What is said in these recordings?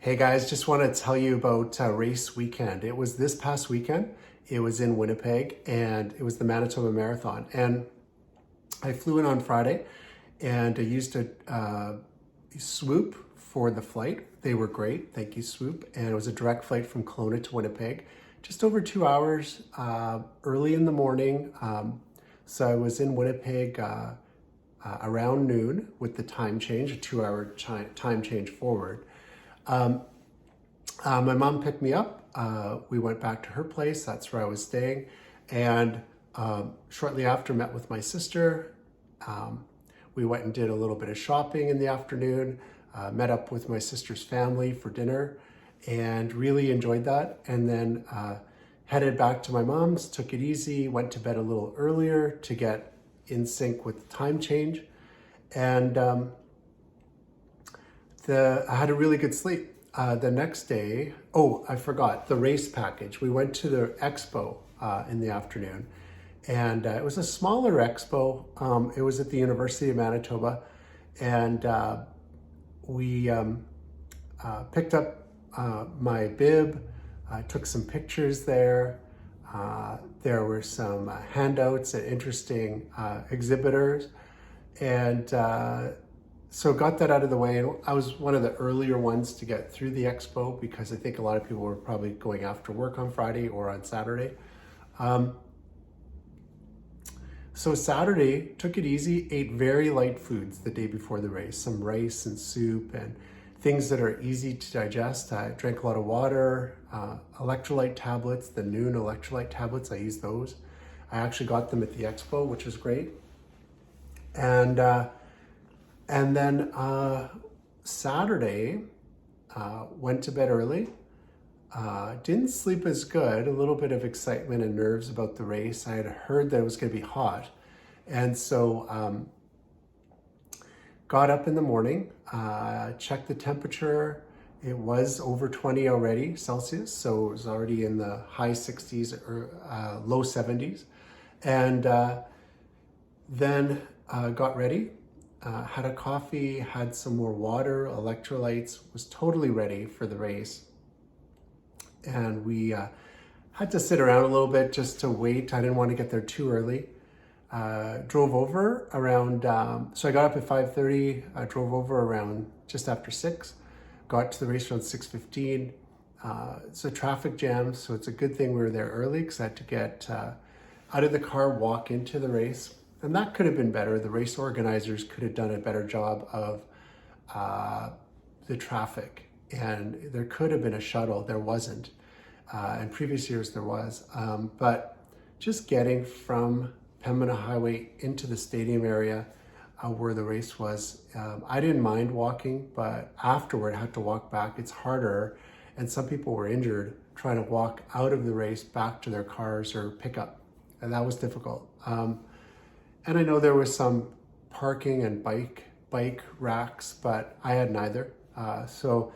Hey guys, just want to tell you about race weekend. It was this past weekend. It was in Winnipeg and it was the Manitoba Marathon. And I flew in on Friday and I used a Swoop for the flight. They were great. Thank you, Swoop. And it was a direct flight from Kelowna to Winnipeg, just over 2 hours early in the morning. So I was in Winnipeg around noon with the time change, a 2 hour time change forward. My mom picked me up. We went back to her place. That's where I was staying. And shortly after, met with my sister. We went and did a little bit of shopping in the afternoon, met up with my sister's family for dinner and really enjoyed that. And then headed back to my mom's, took it easy, went to bed a little earlier to get in sync with the time change. And I had a really good sleep. The next day, I forgot the race package. We went to the expo in the afternoon, and it was a smaller expo. It was at the University of Manitoba, and we picked up my bib. I took some pictures there. There were some handouts at interesting exhibitors, and so got that out of the way. And I was one of the earlier ones to get through the expo because I think a lot of people were probably going after work on Friday or on Saturday. So Saturday, took it easy, ate very light foods the day before the race, some rice and soup and things that are easy to digest. I drank a lot of water, electrolyte tablets, the noon electrolyte tablets, I used those. I actually got them at the expo, which was great. And then Saturday, went to bed early, didn't sleep as good, a little bit of excitement and nerves about the race. I had heard that it was going to be hot. And so got up in the morning, checked the temperature. It was over 20 already Celsius, so it was already in the high 60s or low 70s. And then got ready. Had a coffee, had some more water, electrolytes, was totally ready for the race. And we had to sit around a little bit just to wait. I didn't want to get there too early. Drove over around, so I got up at 5:30, I drove over around just after 6, got to the race around 6:15. It's a traffic jam, so it's a good thing we were there early because I had to get out of the car, walk into the race. And that could have been better. The race organizers could have done a better job of the traffic. And there could have been a shuttle. There wasn't. In previous years there was. But just getting from Pembina Highway into the stadium area where the race was, I didn't mind walking, but afterward I had to walk back. It's harder. And some people were injured trying to walk out of the race back to their cars or pickup. And that was difficult. And I know there was some parking and bike racks, but I had neither. So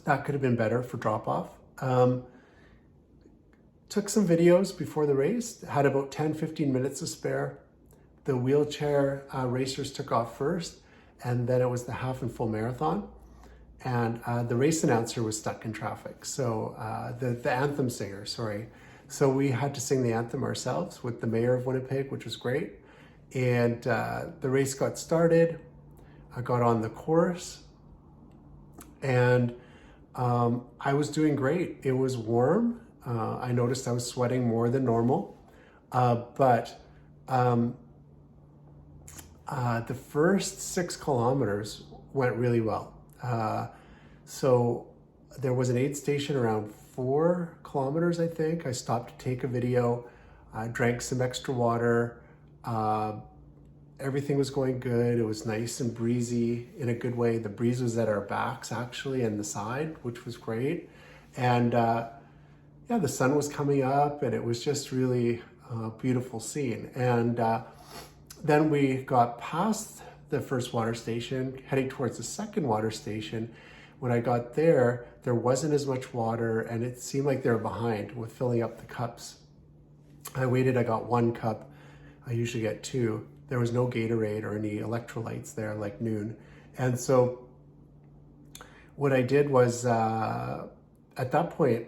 that could have been better for drop off. Took some videos before the race, had about 10-15 minutes to spare. The wheelchair racers took off first, and then it was the half and full marathon. And the race announcer was stuck in traffic. So the anthem singer, sorry. So we had to sing the anthem ourselves with the mayor of Winnipeg, which was great. And the race got started. I got on the course and I was doing great. It was warm. I noticed I was sweating more than normal. But the first 6 kilometers went really well. So there was an aid station around 4 kilometers, I think. I stopped to take a video, drank some extra water. Everything was going good. It was nice and breezy in a good way. The breeze was at our backs actually and the side, which was great. And yeah, the sun was coming up and it was just really a beautiful scene. And then we got past the first water station, heading towards the second water station. When I got there, there wasn't as much water and it seemed like they were behind with filling up the cups. I waited, I got 1 cup. I usually get 2. There was no Gatorade or any electrolytes there like noon. And so what I did was at that point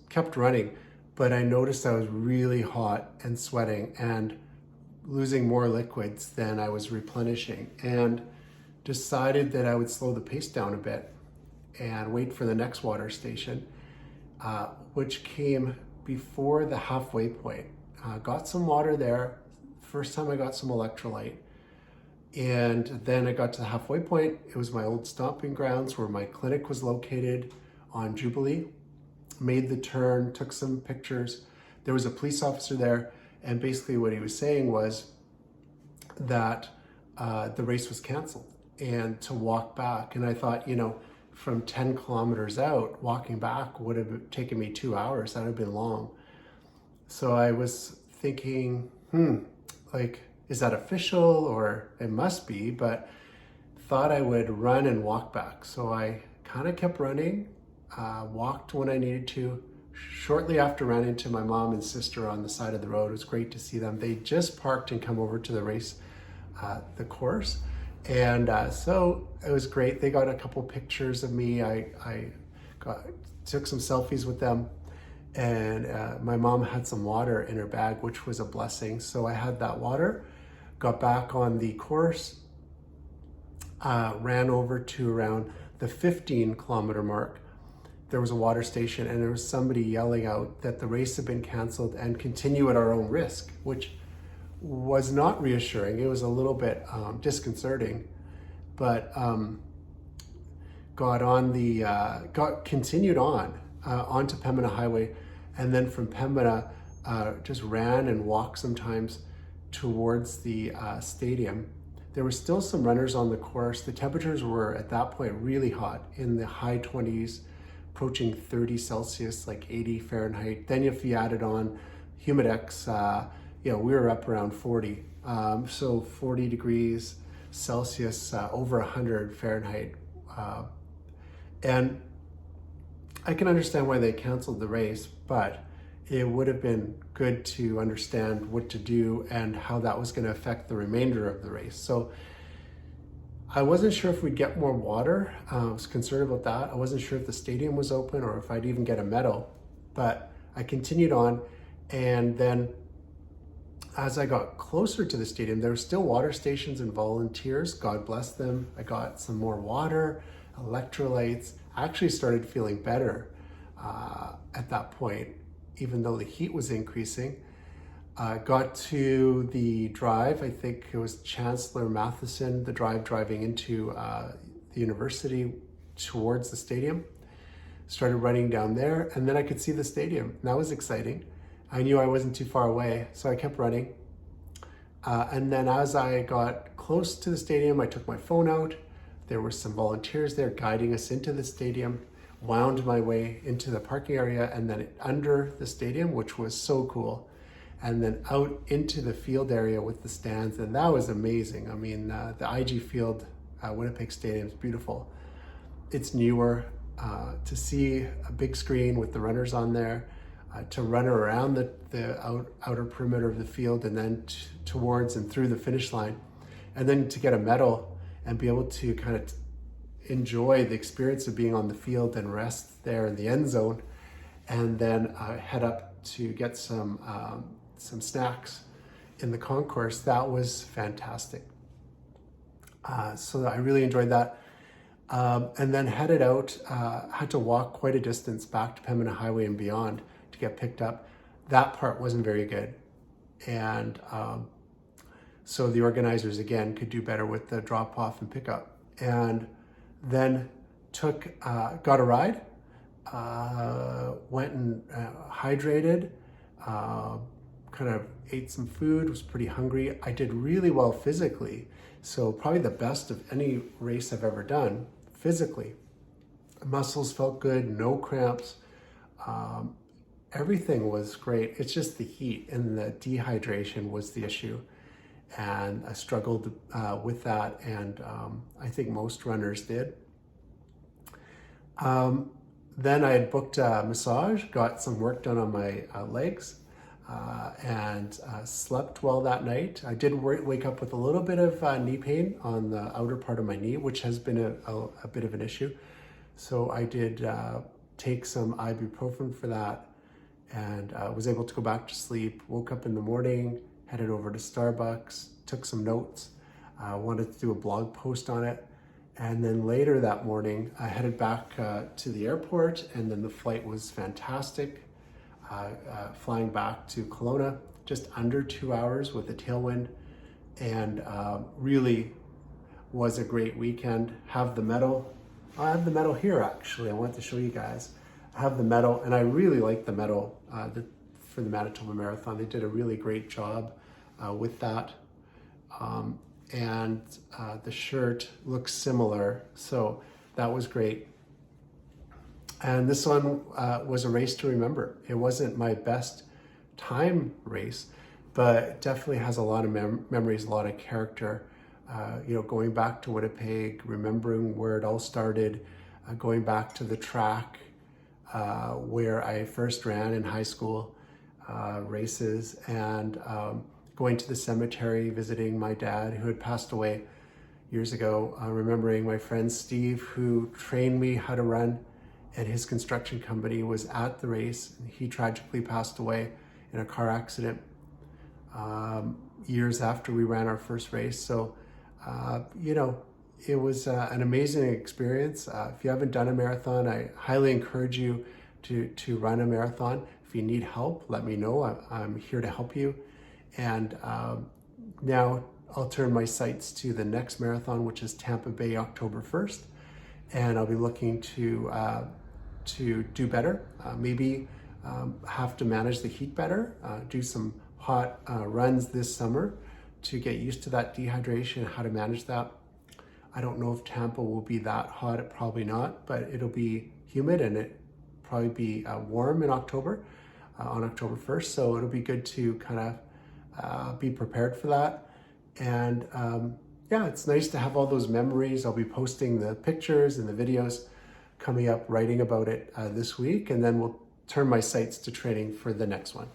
kept running, but I noticed I was really hot and sweating and losing more liquids than I was replenishing, and decided that I would slow the pace down a bit and wait for the next water station, which came before the halfway point. Got some water there. First time I got some electrolyte. And then I got to the halfway point. It was my old stomping grounds where my clinic was located on Jubilee. Made the turn, took some pictures. There was a police officer there, and basically what he was saying was that the race was canceled and to walk back. And I thought, from 10 kilometers out, walking back would have taken me 2 hours. That would have been long. So I was thinking, is that official? Or it must be, but thought I would run and walk back. So I kind of kept running, walked when I needed to. Shortly after, ran into my mom and sister on the side of the road. It was great to see them. They just parked and come over to the race, the course. And so it was great. They got a couple pictures of me. I took some selfies with them. And my mom had some water in her bag, which was a blessing. So I had that water, got back on the course, ran over to around the 15-kilometer mark. There was a water station, and there was somebody yelling out that the race had been canceled and continue at our own risk, which was not reassuring. It was a little bit disconcerting, but continued on onto Pembina Highway, and then from Pembina just ran and walked sometimes towards the stadium. There were still some runners on the course. The temperatures were at that point really hot, in the high 20s, approaching 30 Celsius, like 80 Fahrenheit. Then if you added on Humidex, we were up around 40. So 40 degrees Celsius, over 100 Fahrenheit. And I can understand why they canceled the race, but it would have been good to understand what to do and how that was going to affect the remainder of the race. So I wasn't sure if we'd get more water. I was concerned about that. I wasn't sure if the stadium was open or if I'd even get a medal, but I continued on. And then as I got closer to the stadium, there were still water stations and volunteers. God bless them. I got some more water, electrolytes. I actually started feeling better at that point, even though the heat was increasing. Got to the drive. I think it was Chancellor Matheson, the drive driving into the university towards the stadium. Started running down there, and then I could see the stadium. And that was exciting. I knew I wasn't too far away, so I kept running. And then as I got close to the stadium, I took my phone out. There were some volunteers there guiding us into the stadium, wound my way into the parking area, and then under the stadium, which was so cool. And then out into the field area with the stands, and that was amazing. I mean, the IG Field, Winnipeg Stadium is beautiful. It's newer. To see a big screen with the runners on there, to run around the outer perimeter of the field, and then towards and through the finish line, and then to get a medal and be able to kind of enjoy the experience of being on the field and rest there in the end zone, and then head up to get some snacks in the concourse. That was fantastic. So I really enjoyed that. And then headed out, had to walk quite a distance back to Pembina Highway and beyond to get picked up. That part wasn't very good. And so the organizers, again, could do better with the drop off and pickup. And then got a ride, went and hydrated, kind of ate some food, was pretty hungry. I did really well physically. So probably the best of any race I've ever done physically. Muscles felt good, no cramps. Everything was great. It's just the heat and the dehydration was the issue. And I struggled with that, and I think most runners did. Then I had booked a massage, got some work done on my legs. and slept well that night. I did wake up with a little bit of knee pain on the outer part of my knee, which has been a bit of an issue. So I did take some ibuprofen for that, and was able to go back to sleep. Woke up in the morning, headed over to Starbucks, took some notes, wanted to do a blog post on it. And then later that morning, I headed back to the airport, and then the flight was fantastic. Flying back to Kelowna, just under 2 hours with a tailwind, and really was a great weekend. Have the medal. I have the medal here, actually. I wanted to show you guys. I have the medal, and I really like the medal for the Manitoba Marathon. They did a really great job with that. And the shirt looks similar, so that was great. And this one was a race to remember. It wasn't my best time race, but it definitely has a lot of memories, a lot of character. Going back to Winnipeg, remembering where it all started, going back to the track where I first ran in high school races, and going to the cemetery, visiting my dad who had passed away years ago, remembering my friend Steve, who trained me how to run, and his construction company was at the race. He tragically passed away in a car accident years after we ran our first race. So, it was an amazing experience. If you haven't done a marathon, I highly encourage you to run a marathon. If you need help, let me know. I'm here to help you. And now I'll turn my sights to the next marathon, which is Tampa Bay, October 1st. And I'll be looking to do better, maybe have to manage the heat better, do some hot runs this summer to get used to that dehydration, how to manage that. I don't know if Tampa will be that hot, probably not, but it'll be humid, and it probably be warm in October, on October 1st. So it'll be good to kind of be prepared for that. And yeah, it's nice to have all those memories. I'll be posting the pictures and the videos coming up, writing about it this week, and then we'll turn my sights to training for the next one.